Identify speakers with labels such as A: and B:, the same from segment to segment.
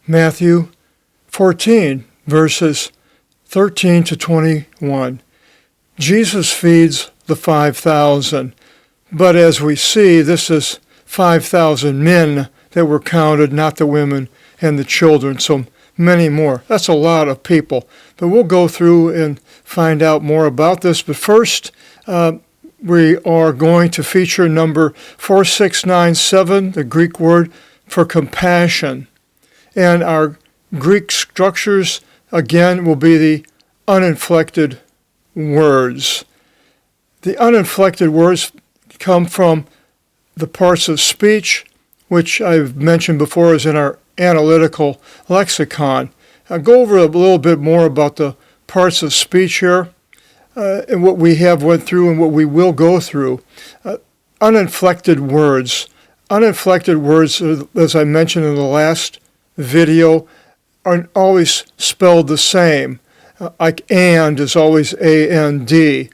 A: Matthew 14, verses 13 to 21. Jesus feeds the 5,000. But as we see, this is 5,000 men that were counted, not the women and the children, so many more. That's a lot of people. But we'll go through and find out more about this. But first, we are going to feature number 4697, the Greek word for compassion. And our Greek structures, again, will be the uninflected words. The uninflected words come from the parts of speech, which I've mentioned before is in our analytical lexicon. I'll go over a little bit more about the parts of speech here and what we have went through and what we will go through. Uninflected words. Uninflected words, as I mentioned in the last video, aren't always spelled the same. Like and is always A-N-D.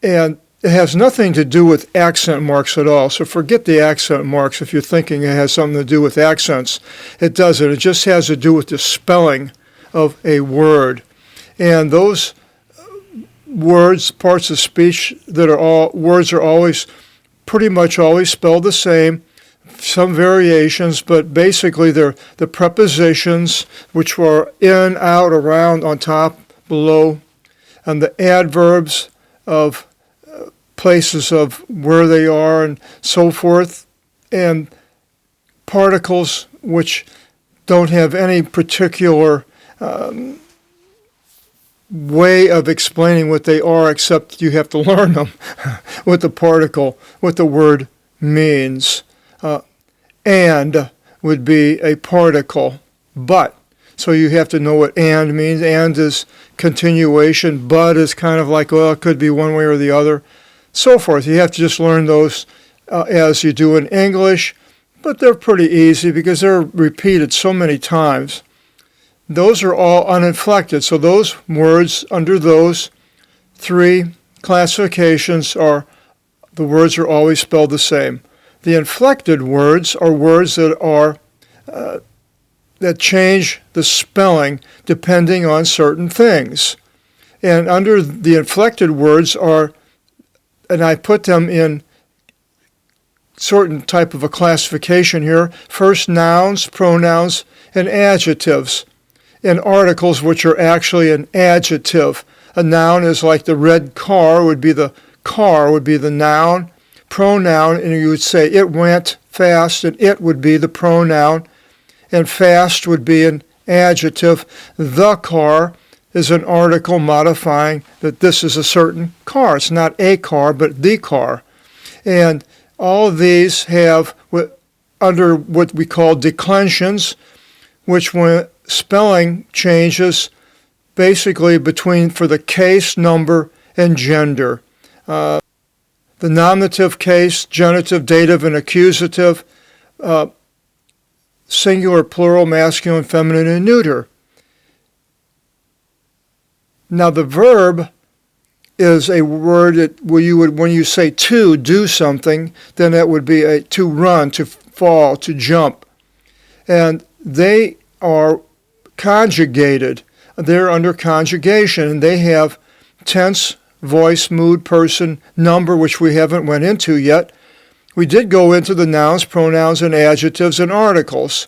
A: And it has nothing to do with accent marks at all. So forget the accent marks if you're thinking it has something to do with accents. It doesn't. It just has to do with the spelling of a word. And those words, parts of speech that are all, words are always, pretty much always spelled the same. Some variations, but basically they're the prepositions, which were in, out, around, on top, below, and the adverbs of places of where they are and so forth, and particles which don't have any particular way of explaining what they are, except you have to learn them, what the particle, what the word means. And would be a particle, but. So you have to know what and means. And is continuation. But is kind of like, well, it could be one way or the other. So forth. You have to just learn those as you do in English. But they're pretty easy because they're repeated so many times. Those are all uninflected. So those words under those three classifications are, the words are always spelled the same. The inflected words are words that are that change the spelling depending on certain things. And under the inflected words are, and I put them in certain type of a classification here, first nouns, pronouns, and adjectives, and articles which are actually an adjective. A noun is like the red car would be the noun. Pronoun, and you would say it went fast, and it would be the pronoun, and fast would be an adjective. The car is an article modifying that this is a certain car. It's not a car, but the car. And all of these have, under what we call declensions, which when spelling changes basically between, for the case, number, and gender. The nominative case, genitive, dative, and accusative, singular, plural, masculine, feminine, and neuter. Now the verb is a word that when you say to do something, then that would be to run, to fall, to jump. And they are conjugated. They're under conjugation, and they have tense, voice, mood, person, number, which we haven't went into yet. We did go into the nouns, pronouns, and adjectives and articles,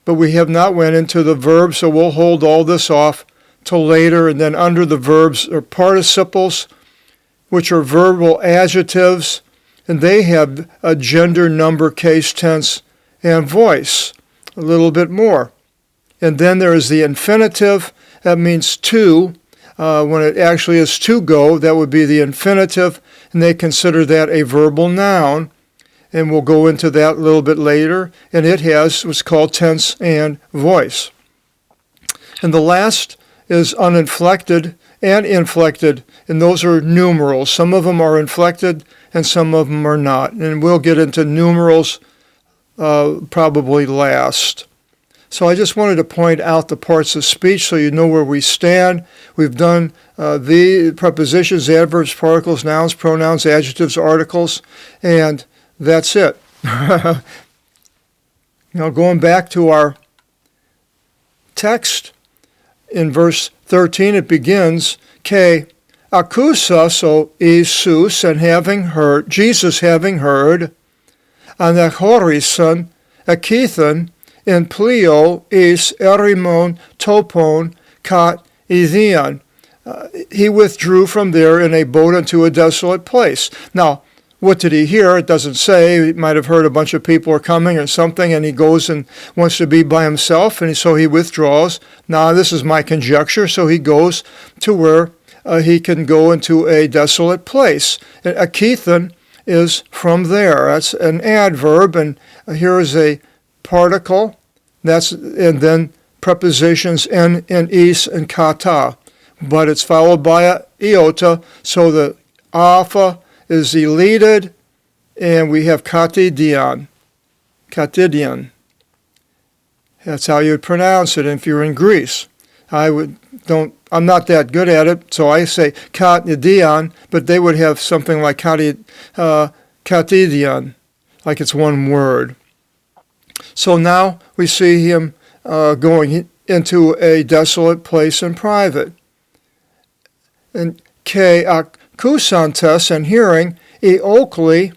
A: but we have not went into the verbs, so we'll hold all this off till later. And then under the verbs are participles, which are verbal adjectives, and they have a gender, number, case, tense, and voice, a little bit more. And then there is the infinitive, that means to. When it actually is to go, that would be the infinitive, and they consider that a verbal noun, and we'll go into that a little bit later, and it has what's called tense and voice. And the last is uninflected and inflected, and those are numerals. Some of them are inflected, and some of them are not, and we'll get into numerals probably last. So I just wanted to point out the parts of speech so you know where we stand. We've done the prepositions, adverbs, particles, nouns, pronouns, adjectives, articles, and that's it. Now going back to our text. In verse 13 it begins, K akousos o Isus, and having heard, Jesus having heard, anachorison, akethan, in plio is erimon topon kat idion. He withdrew from there in a boat into a desolate place. Now, what did he hear? It doesn't say. He might have heard a bunch of people are coming or something, and he goes and wants to be by himself, and so he withdraws. Now, this is my conjecture, so he goes to where he can go into a desolate place. Akethan is from there. That's an adverb, and here is a particle. And then prepositions en and is and kata. But it's followed by a iota, so the alpha is deleted, and we have katidion. Katidion. That's how you would pronounce it if you're in Greece. I'm not that good at it, so I say katidion, but they would have something like katidion, like it's one word. So now we see him going into a desolate place in private. And ke akousantes, and hearing, e okli,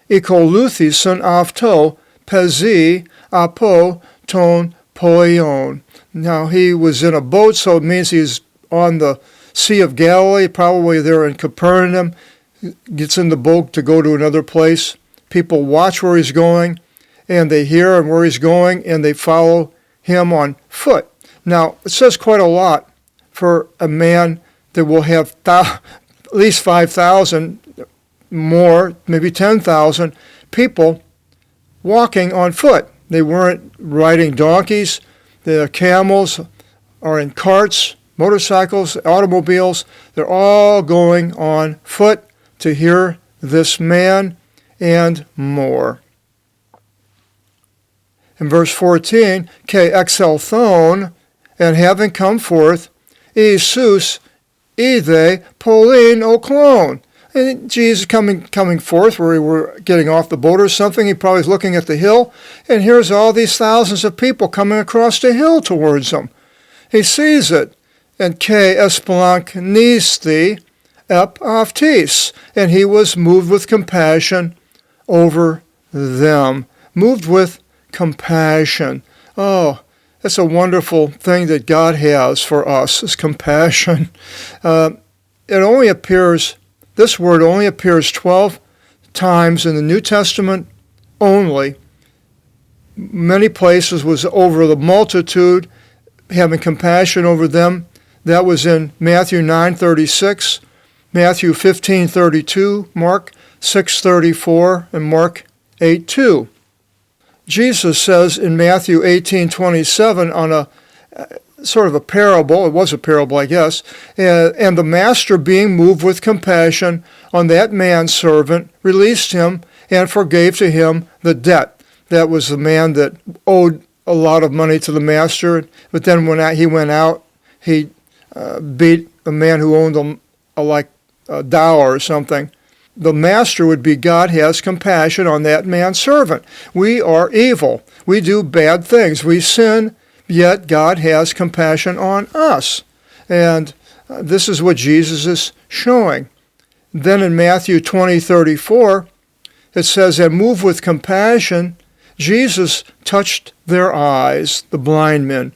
A: ekoluthison avto, pezi, apo, ton, poion. Now he was in a boat, so it means he's on the Sea of Galilee, probably there in Capernaum, gets in the boat to go to another place. People watch where he's going, and they hear and where he's going, and they follow him on foot. Now, it says quite a lot for a man that will have at least 5,000 more, maybe 10,000 people walking on foot. They weren't riding donkeys. The camels are in carts, motorcycles, automobiles. They're all going on foot to hear this man and more. In verse 14, ke exelthon, and having come forth, Isus ide polin oklon. And Jesus coming forth, where we were getting off the boat or something, he probably was looking at the hill, and here's all these thousands of people coming across the hill towards him. He sees it, and ke esplanchnisti ep aftis, and he was moved with compassion over them. Moved with compassion. Oh, that's a wonderful thing that God has for us, is compassion. This word only appears 12 times in the New Testament only. Many places was over the multitude, having compassion over them. That was in Matthew 9:36, Matthew 15:32, Mark 6:34, and Mark 8:2. Jesus says in Matthew 18:27 on a sort of a parable, it was a parable, I guess, and the master, being moved with compassion on that manservant, released him and forgave to him the debt. That was the man that owed a lot of money to the master, but then when he went out, he beat a man who owned him like a dollar or something. The master would be, God has compassion on that manservant. We are evil. We do bad things. We sin, yet God has compassion on us. And this is what Jesus is showing. Then in Matthew 20:34, it says, and moved with compassion, Jesus touched their eyes, the blind men,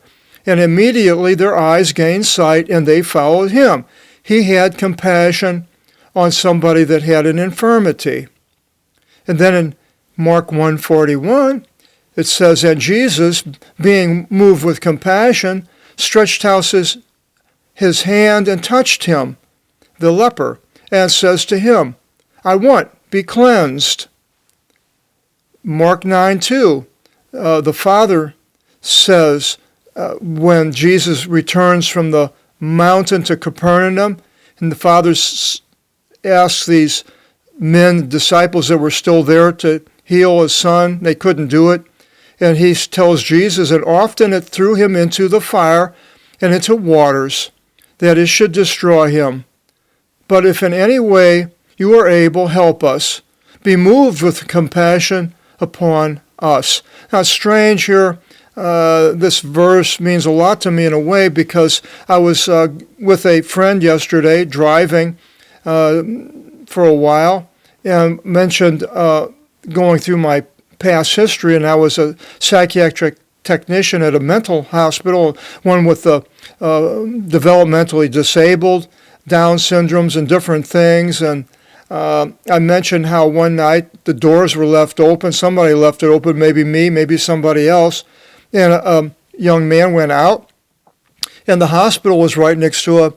A: and immediately their eyes gained sight, and they followed him. He had compassion on somebody that had an infirmity. And then in Mark 1:41, it says, and Jesus, being moved with compassion, stretched out his hand and touched him, the leper, and says to him, I want, be cleansed. Mark 9:2, the Father says, when Jesus returns from the mountain to Capernaum, and the Father asks these men, disciples that were still there, to heal his son. They couldn't do it. And he tells Jesus, and often it threw him into the fire and into waters, that it should destroy him. But if in any way you are able, help us. Be moved with compassion upon us. Now, it's strange here. this verse means a lot to me in a way because I was with a friend yesterday driving for a while and mentioned going through my past history, and I was a psychiatric technician at a mental hospital, one with the developmentally disabled, Down syndromes and different things, and I mentioned how one night the doors were left open. Somebody left it open, maybe me, maybe somebody else, and a young man went out, and the hospital was right next to a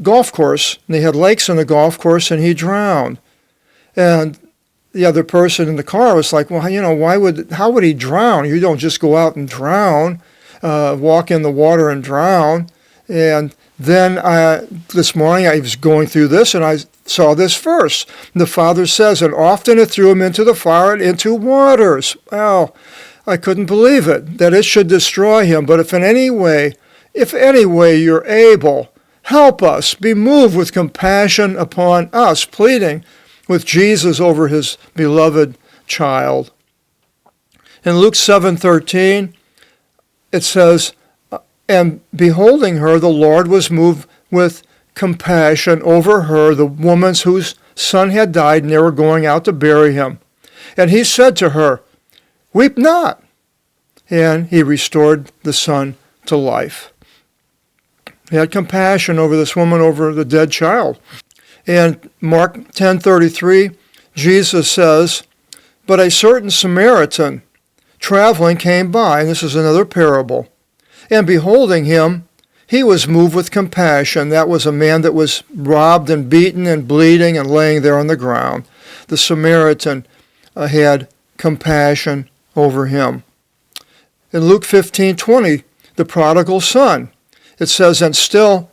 A: golf course, and they had lakes in the golf course, and he drowned. And the other person in the car was like, well, how would he drown? You don't just go out and drown, walk in the water and drown. And then this morning I was going through this and I saw this verse. The Father says, and often it threw him into the fire and into waters. Well, I couldn't believe it, that it should destroy him. But if in any way you're able, help us, be moved with compassion upon us, pleading with Jesus over his beloved child. In Luke 7:13, it says, and beholding her, the Lord was moved with compassion over her, the woman whose son had died, and they were going out to bury him. And he said to her, weep not. And he restored the son to life. He had compassion over this woman, over the dead child. And Mark 10:33, Jesus says, but a certain Samaritan traveling came by, and this is another parable, and beholding him, he was moved with compassion. That was a man that was robbed and beaten and bleeding and laying there on the ground. The Samaritan had compassion over him. In Luke 15:20, the prodigal son, it says, and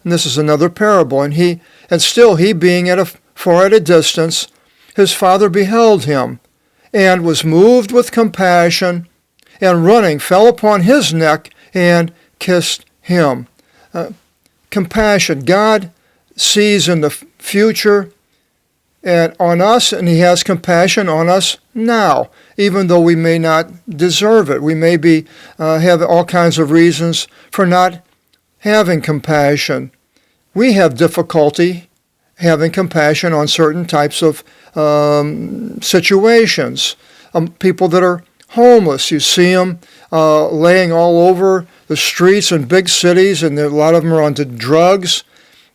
A: this is another parable, and still he being far at a distance, his father beheld him, and was moved with compassion, and running fell upon his neck and kissed him. Compassion. God sees in the future and on us, and he has compassion on us now, even though we may not deserve it. We may have all kinds of reasons for not having compassion. We have difficulty having compassion on certain types of situations. People that are homeless, you see them laying all over the streets in big cities, and a lot of them are onto drugs,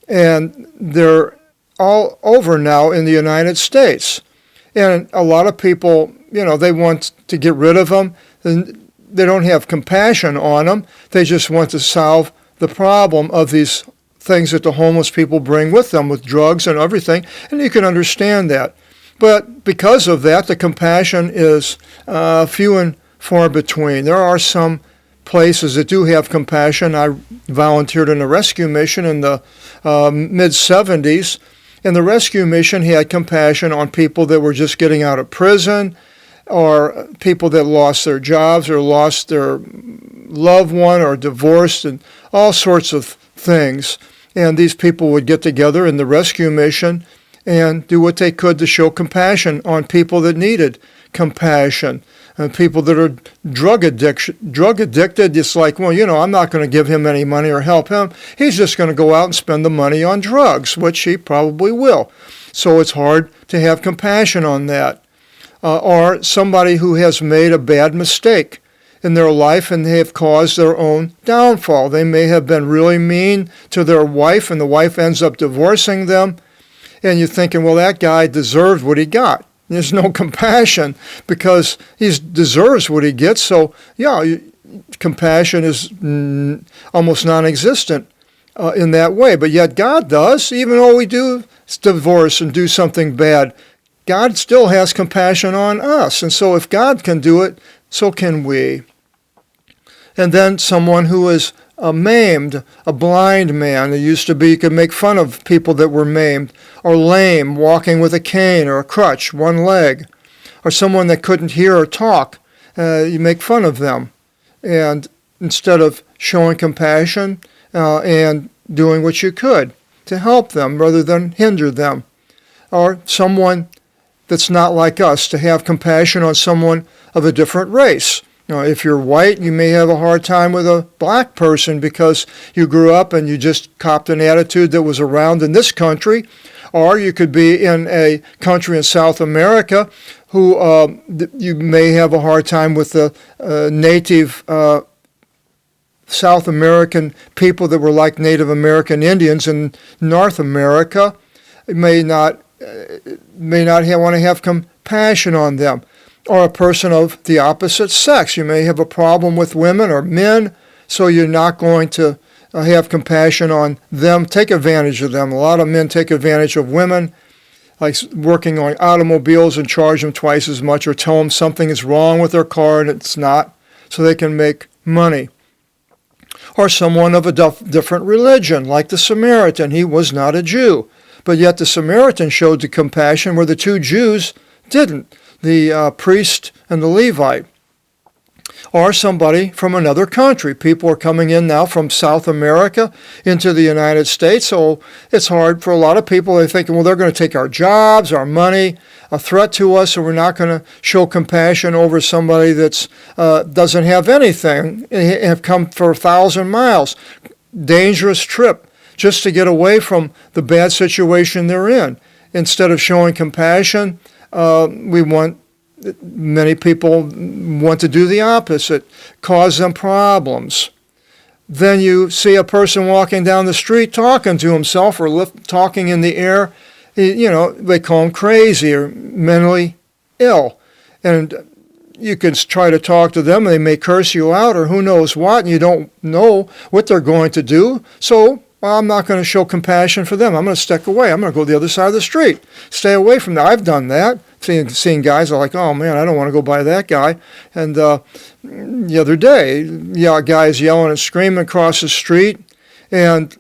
A: and they're all over now in the United States. And a lot of people, they want to get rid of them. They don't have compassion on them. They just want to solve the problem of these things that the homeless people bring with them, with drugs and everything, and you can understand that. But because of that, the compassion is few and far between. There are some places that do have compassion. I volunteered in a rescue mission in the mid-'70s, and the rescue mission had compassion on people that were just getting out of prison, or people that lost their jobs or lost their loved one or divorced, and all sorts of things. And these people would get together in the rescue mission and do what they could to show compassion on people that needed compassion. And people that are drug addicted, it's like, I'm not going to give him any money or help him. He's just going to go out and spend the money on drugs, which he probably will. So it's hard to have compassion on that. Or somebody who has made a bad mistake in their life and they have caused their own downfall. They may have been really mean to their wife, and the wife ends up divorcing them. And you're thinking, well, that guy deserved what he got. There's no compassion because he deserves what he gets. So, compassion is almost non-existent in that way. But yet God does, even though we do divorce and do something bad. God still has compassion on us. And so if God can do it, so can we. And then someone who is maimed, a blind man. It used to be you could make fun of people that were maimed, or lame, walking with a cane or a crutch, one leg, or someone that couldn't hear or talk. You make fun of them. And instead of showing compassion and doing what you could to help them rather than hinder them. Or someone that's not like us, to have compassion on someone of a different race. If you're white, you may have a hard time with a black person because you grew up and you just copped an attitude that was around in this country. Or you could be in a country in South America who you may have a hard time with the native South American people that were like Native American Indians in North America. You may not want to have compassion on them. Or a person of the opposite sex. You may have a problem with women or men, so you're not going to have compassion on them, take advantage of them. A lot of men take advantage of women, like working on automobiles and charge them twice as much or tell them something is wrong with their car and it's not, so they can make money. Or someone of a different religion, like the Samaritan. He was not a Jew, but yet the Samaritan showed the compassion where the two Jews didn't, the priest and the Levite. Or somebody from another country. People are coming in now from South America into the United States, so it's hard for a lot of people. They're thinking, well, they're going to take our jobs, our money, a threat to us, so we're not going to show compassion over somebody that doesn't have anything, have come for 1,000 miles. Dangerous trip just to get away from the bad situation they're in. Instead of showing compassion, many people want to do the opposite, cause them problems. Then you see a person walking down the street talking to himself or talking in the air. They call him crazy or mentally ill. And you can try to talk to them, and they may curse you out or who knows what, and you don't know what they're going to do. So I'm not going to show compassion for them. I'm going to step away. I'm going to go to the other side of the street. Stay away from that. I've done that. Seeing guys are like, oh man, I don't want to go by that guy. And the other day, a guy's yelling and screaming across the street, and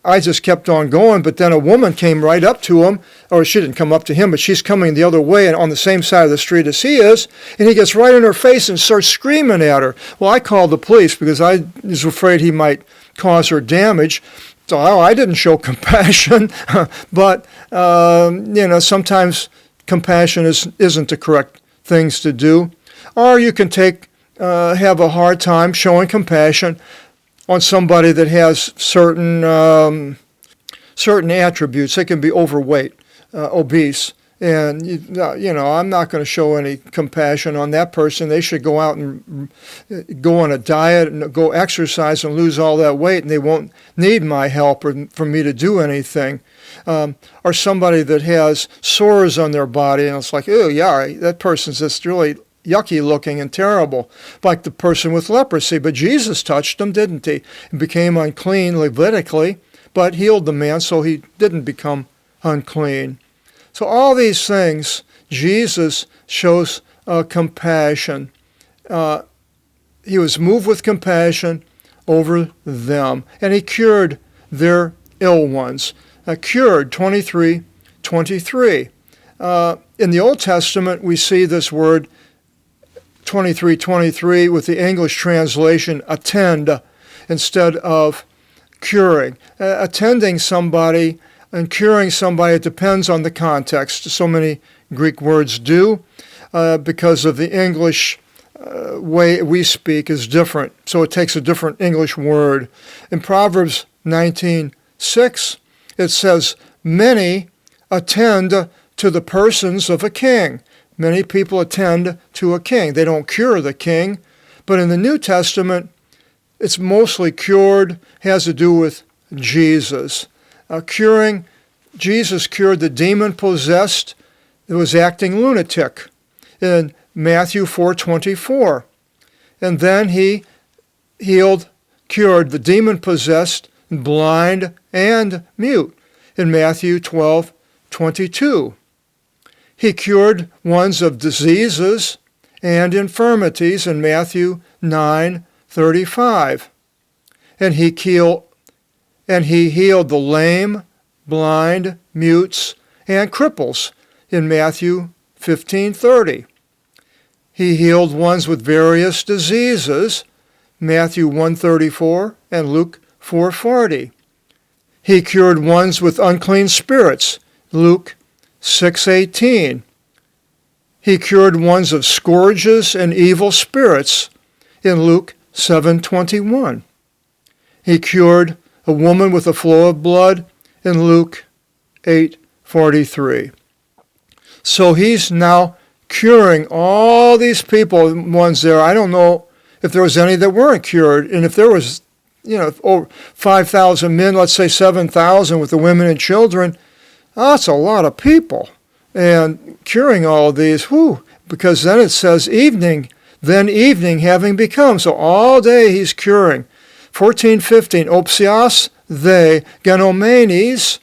A: I just kept on going. But then a woman came right up to him, or she didn't come up to him, but she's coming the other way and on the same side of the street as he is, and he gets right in her face and starts screaming at her. Well, I called the police because I was afraid he might cause her damage. So I didn't show compassion, but sometimes compassion isn't the correct things to do. Or you can have a hard time showing compassion on somebody that has certain attributes. They can be overweight, obese, and I'm not going to show any compassion on that person. They should go out and go on a diet and go exercise and lose all that weight, and they won't need my help or for me to do anything. Or somebody that has sores on their body, and it's like, oh yeah, that person's just really yucky looking and terrible, like the person with leprosy. But Jesus touched him, didn't he? He became unclean Levitically, but healed the man, so he didn't become unclean. So all these things, Jesus shows compassion. He was moved with compassion over them, and he cured their ill ones. Cured, 23:23. In the Old Testament, we see this word 23:23 with the English translation attend instead of curing. Attending somebody and curing somebody, it depends on the context. So many Greek words do, because of the English way we speak is different. So it takes a different English word. In Proverbs 19:6, it says, many attend to the persons of a king. Many people attend to a king. They don't cure the king. But in the New Testament, it's mostly cured, has to do with Jesus. Jesus cured the demon-possessed that was acting lunatic in Matthew 4:24. And then he cured the demon-possessed, blind, and mute in Matthew 12:22. He cured ones of diseases and infirmities in Matthew 9:35. And he healed the lame, blind, mutes, and cripples in Matthew 15:30. He healed ones with various diseases, Matthew 1:34 and Luke 4:40. He cured ones with unclean spirits, Luke 6:18. He cured ones of scourges and evil spirits in Luke 7:21. He cured a woman with a flow of blood in Luke 8:43. So he's now curing all these people, ones there. I don't know if there was any that weren't cured, and if there was, over 5,000 men, let's say 7,000 with the women and children, that's a lot of people. And curing all of these, because then it says evening having become. So all day he's curing. 14:15, opsias they genomenes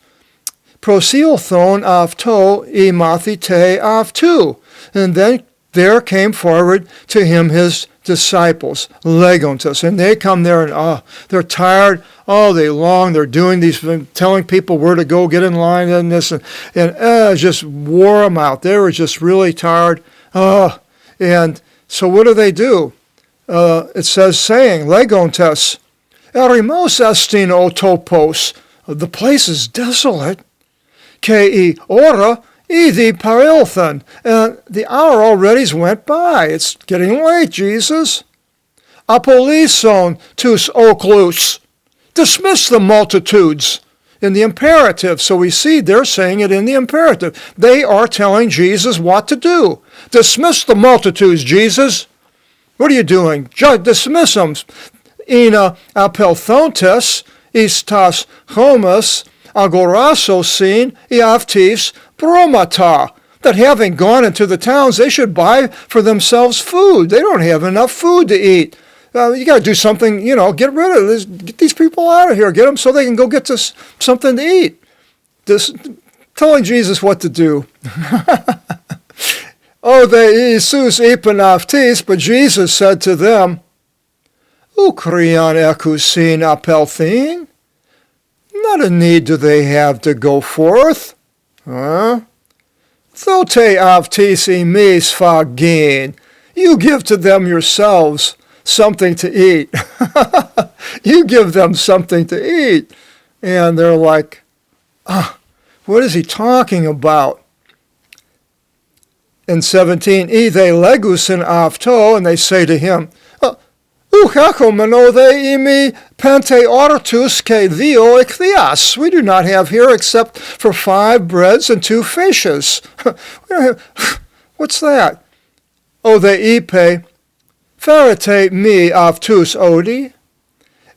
A: prosilthon avto I mathite avtu. And then there came forward to him his disciples, legontus, and they come there and they're tired all day long. They're doing these, telling people where to go, get in line, and this, and just wore them out. They were just really tired. And so what do? It says, saying, legontus, erimos estin o topos, the place is desolate, kei ora idi parilthan, and the hour already went by. It's getting late, Jesus. Apolison tus oklus, dismiss the multitudes, in the imperative. So we see they're saying it in the imperative. They are telling Jesus what to do. Dismiss the multitudes, Jesus. What are you doing? Dismiss them. Ina apelthontes istas homus agorasosin iaftis bromata. That having gone into the towns, they should buy for themselves food. They don't have enough food to eat. You got to do something, get rid of this, get these people out of here, get them so they can go get something to eat. Telling Jesus what to do. They Isus ipanaftis, but Jesus said to them, Ukrian ekusin apelthin? Not a need do they have to go forth. Thote avtis imis fagin. You give to them yourselves something to eat. You give them something to eat. And they're like, what is he talking about? In 17, ide legusin avto, and they say to him, imi pente ortus ke dio ichthias. We do not have here except for 5 breads and 2 fishes. What's that? They ipe ferete me avtus odi.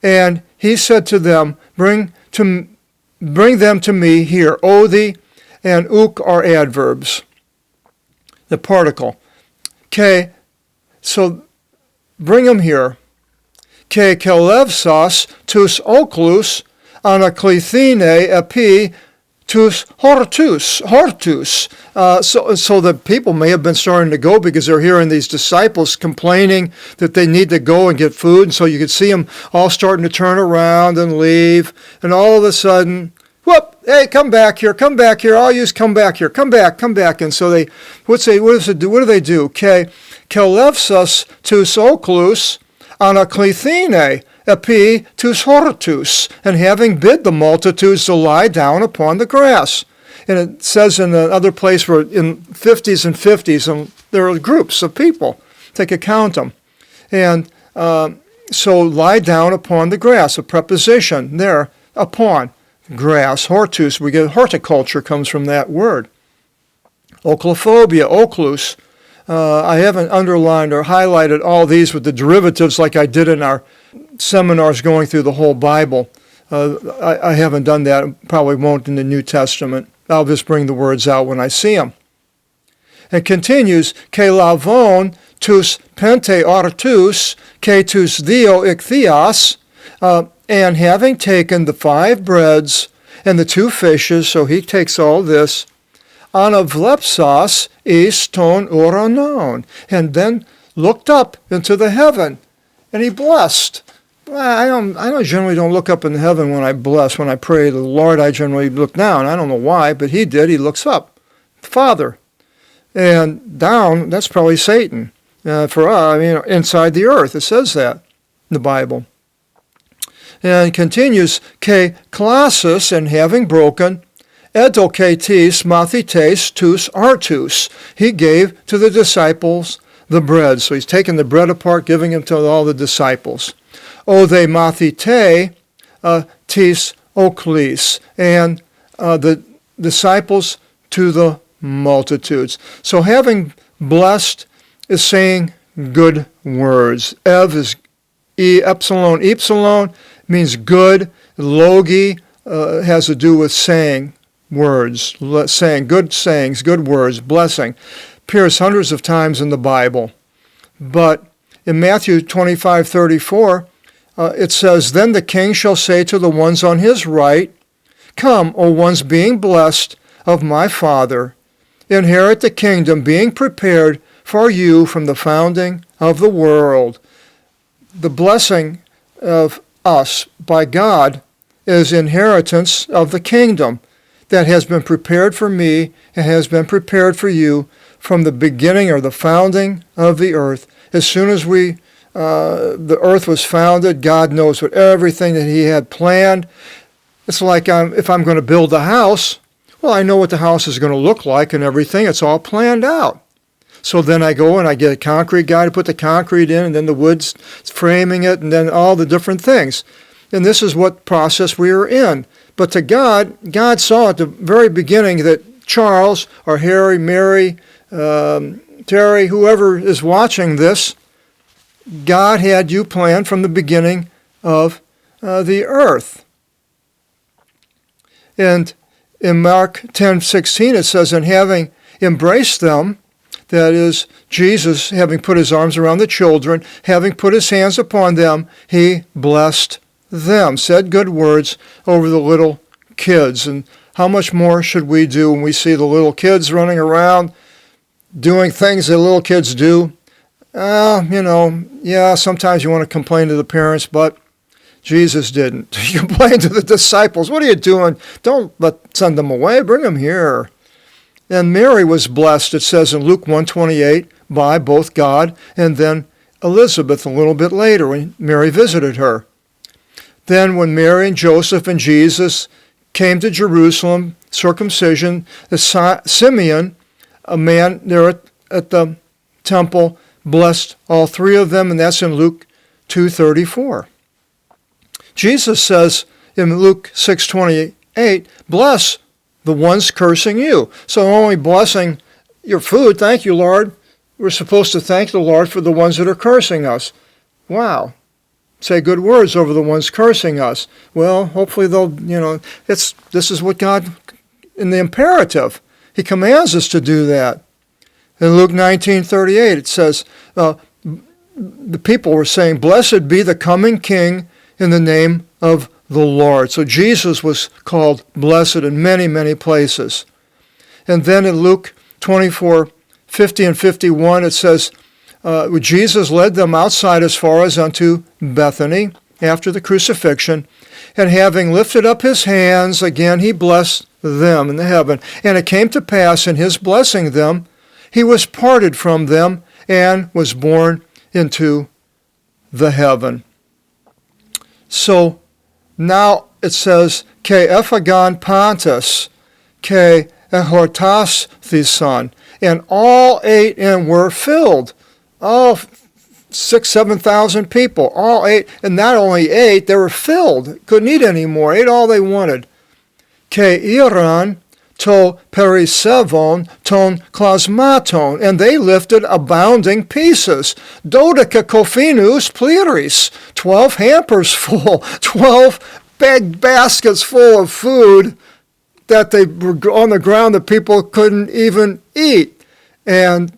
A: And he said to them, bring them to me here. Odi and uk are adverbs. The particle. Okay, so bring them here. Ke kelevsas tus oklus anaklythine epi tus hortus. So the people may have been starting to go because they're hearing these disciples complaining that they need to go and get food. And so you could see them all starting to turn around and leave. And all of a sudden, whoop, hey, come back here, all yous come back here, come back. And so what do they do? Okay, kelevsas tus oklus anaklythine epi tus hortus, and having bid the multitudes to lie down upon the grass. And it says in another place where in 50s and 50s, and there are groups of people. They could count them. And so lie down upon the grass, a preposition there, upon grass, hortus. We get horticulture comes from that word. Oklophobia, oklus. I haven't underlined or highlighted all these with the derivatives like I did in our seminars going through the whole Bible. I haven't done that, probably won't in the New Testament. I'll just bring the words out when I see them. It continues, ke lavon tus pente artus, ke tus dio ichthias, and having taken the 5 breads and the 2 fishes, so he takes all this, anavlepsas is ton uranon, and then looked up into the heaven, and he blessed. I generally don't look up in heaven when I bless. When I pray to the Lord, I generally look down. I don't know why, but he did. He looks up. Father. And down, that's probably Satan. Inside the earth. It says that in the Bible. And continues, ke klassus, and having broken, edoketis mathites tus artus. He gave to the disciples the bread. So he's taking the bread apart, giving it to all the disciples. O they mathite tis oklis, and the disciples to the multitudes. So having blessed is saying good words. Ev is epsilon. Epsilon means good. Logi has to do with saying words, saying good sayings, good words, blessing. Appears hundreds of times in the Bible. But in Matthew 25:34, it says, Then the king shall say to the ones on his right, Come, O ones being blessed of my Father, inherit the kingdom being prepared for you from the founding of the world. The blessing of us by God is inheritance of the kingdom that has been prepared for me and has been prepared for you from the beginning or the founding of the earth. As soon as the earth was founded, God knows what everything that he had planned. It's like if I'm going to build a house, well, I know what the house is going to look like and everything. It's all planned out. So then I go and I get a concrete guy to put the concrete in, and then the wood's framing it, and then all the different things. And this is what process we are in. But to God, God saw at the very beginning that Charles or Harry, Mary, Terry, whoever is watching this, God had you planned from the beginning of the earth. And in Mark 10:16 it says, And having embraced them, that is, Jesus, having put his arms around the children, having put his hands upon them, he blessed them, said good words over the little kids. And how much more should we do when we see the little kids running around doing things that little kids do? Sometimes you want to complain to the parents, but Jesus didn't. He complained to the disciples. What are you doing? Don't send them away. Bring them here. And Mary was blessed, it says in Luke 1:28, by both God and then Elizabeth a little bit later when Mary visited her. Then when Mary and Joseph and Jesus came to Jerusalem, circumcision, Simeon, a man there at the temple, blessed all three of them, and that's in Luke 2:34. Jesus says in Luke 6:28, bless the ones cursing you. So only blessing your food, thank you, Lord. We're supposed to thank the Lord for the ones that are cursing us. Wow. Say good words over the ones cursing us. Well, hopefully they'll, this is what God, in the imperative, he commands us to do that. In Luke 19:38, it says, the people were saying, Blessed be the coming King in the name of the Lord. So Jesus was called blessed in many, many places. And then in Luke 24:50 and 51, it says, Jesus led them outside as far as unto Bethany after the crucifixion, and having lifted up his hands, again he blessed them in the heaven. And it came to pass in his blessing them, he was parted from them and was borne into the heaven. So now it says, Ke ephagon pantas, ke ehortas thison, and all ate and were filled. All 6,000-7,000 people, all ate, and not only ate, they were filled. Couldn't eat anymore, ate all they wanted. Ke iran to perisevon ton klasmaton, and they lifted abounding pieces. Dodeka kophinus pliris, 12 hampers full, 12 big baskets full of food that they were on the ground that people couldn't even eat. And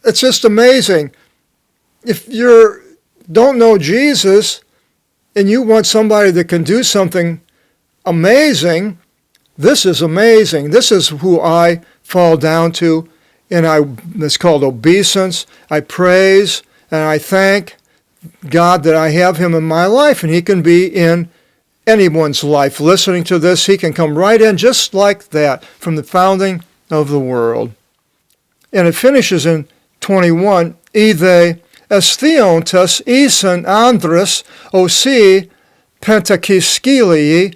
A: it's just amazing. If you don't know Jesus and you want somebody that can do something amazing, this is amazing. This is who I fall down to, and it's called obeisance. I praise and I thank God that I have him in my life, and he can be in anyone's life. Listening to this, he can come right in just like that from the founding of the world. And it finishes in 21, Ide esthiontas isen andres osi pentakiskilii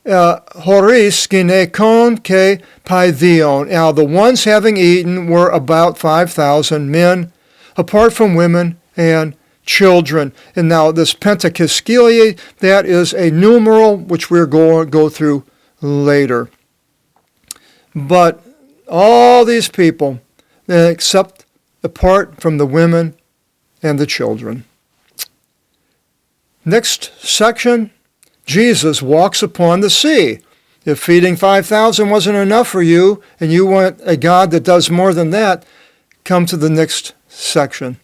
A: horis ginekon ke paithion. Now the ones having eaten were about 5,000 men, apart from women and children. And now this Pentakiskele, that is a numeral which we're going to go through later. But all these people, except apart from the women and the children. Next section, Jesus walks upon the sea. If feeding 5,000 wasn't enough for you, and you want a God that does more than that, come to the next section.